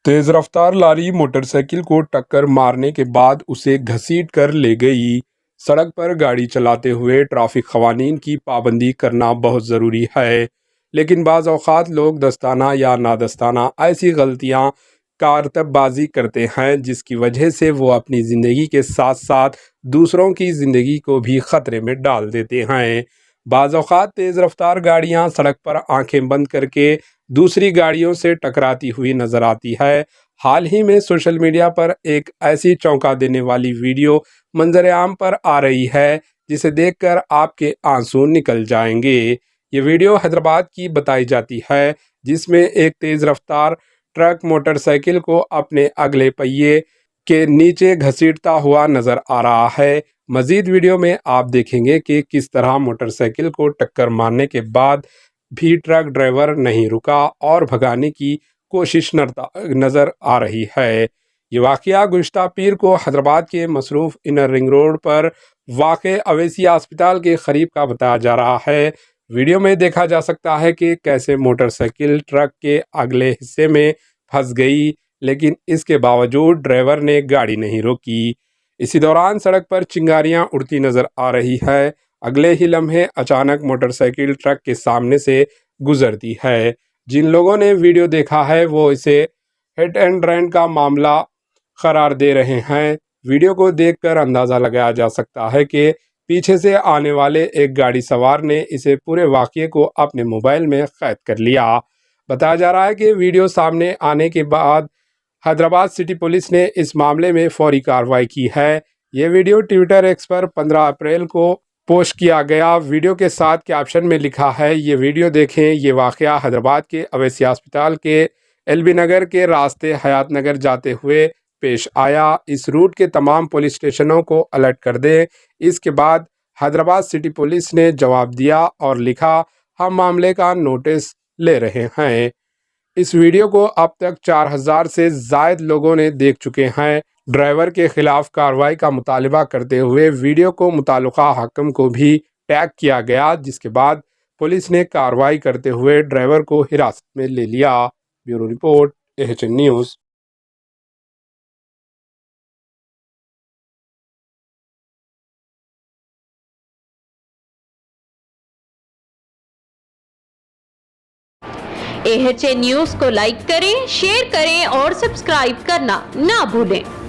तेज रफ्तार लारी मोटरसाइकिल को टक्कर मारने के बाद उसे घसीट कर ले गई। सड़क पर गाड़ी चलाते हुए ट्रैफिक कवानीन की पाबंदी करना बहुत ज़रूरी है, लेकिन बाज़ औक़ात लोग दस्ताना या नादस्ताना ऐसी गलतियां कारतबबाजी करते हैं जिसकी वजह से वो अपनी ज़िंदगी के साथ साथ दूसरों की ज़िंदगी को भी ख़तरे में डाल देते हैं। बाज़ औक़ात तेज़ रफ्तार गाड़ियां सड़क पर आंखें बंद करके दूसरी गाड़ियों से टकराती हुई नजर आती है। हाल ही में सोशल मीडिया पर एक ऐसी चौंका देने वाली वीडियो मंजर आम पर आ रही है जिसे देखकर आपके आंसू निकल जाएंगे। ये वीडियो हैदराबाद की बताई जाती है, जिसमें एक तेज रफ्तार ट्रक मोटरसाइकिल को अपने अगले पहिए के नीचे घसीटता हुआ नजर आ रहा है। मजीद वीडियो में आप देखेंगे कि किस तरह मोटरसाइकिल को टक्कर मारने के बाद भी ट्रक ड्राइवर नहीं रुका और भगाने की कोशिश नज़र आ रही है। ये वाक़या गुज़श्ता पीर को हैदराबाद के मसरूफ़ इनर रिंग रोड पर वाक़ अवैसिया अस्पताल के करीब का बताया जा रहा है। वीडियो में देखा जा सकता है कि कैसे मोटरसाइकिल ट्रक के अगले हिस्से में फंस गई, लेकिन इसके बावजूद ड्राइवर ने गाड़ी नहीं रोकी। इसी दौरान सड़क पर चिंगारियां उड़ती नज़र आ रही है। अगले ही लम्हे अचानक मोटरसाइकिल ट्रक के सामने से गुजरती है। जिन लोगों ने वीडियो देखा है वो इसे हिट एंड रन का मामला करार दे रहे हैं। वीडियो को देखकर अंदाज़ा लगाया जा सकता है कि पीछे से आने वाले एक गाड़ी सवार ने इसे पूरे वाक़ये को अपने मोबाइल में कैद कर लिया। बताया जा रहा है कि वीडियो सामने आने के बाद हैदराबाद सिटी पुलिस ने इस मामले में फौरी कार्रवाई की है। ये वीडियो ट्विटर एक्स पर 15 अप्रैल को पोस्ट किया गया। वीडियो के साथ कैप्शन में लिखा है, ये वीडियो देखें, ये वाक़या हैदराबाद के अवैसिया अस्पताल के एलबी नगर के रास्ते हयात नगर जाते हुए पेश आया। इस रूट के तमाम पुलिस स्टेशनों को अलर्ट कर दें। इसके बाद हैदराबाद सिटी पुलिस ने जवाब दिया और लिखा, हम मामले का नोटिस ले रहे हैं। इस वीडियो को अब तक 4000 से ज़ायद लोगों ने देख चुके हैं। ड्राइवर के खिलाफ कार्रवाई का मुतालबा करते हुए वीडियो को मुताल्लिका हाकिम को भी टैग किया गया, जिसके बाद पुलिस ने कार्रवाई करते हुए ड्राइवर को हिरासत में ले लिया। Bureau report, AHN news. AHN news को लाइक करें, शेयर करें और सब्सक्राइब करना ना भूलें।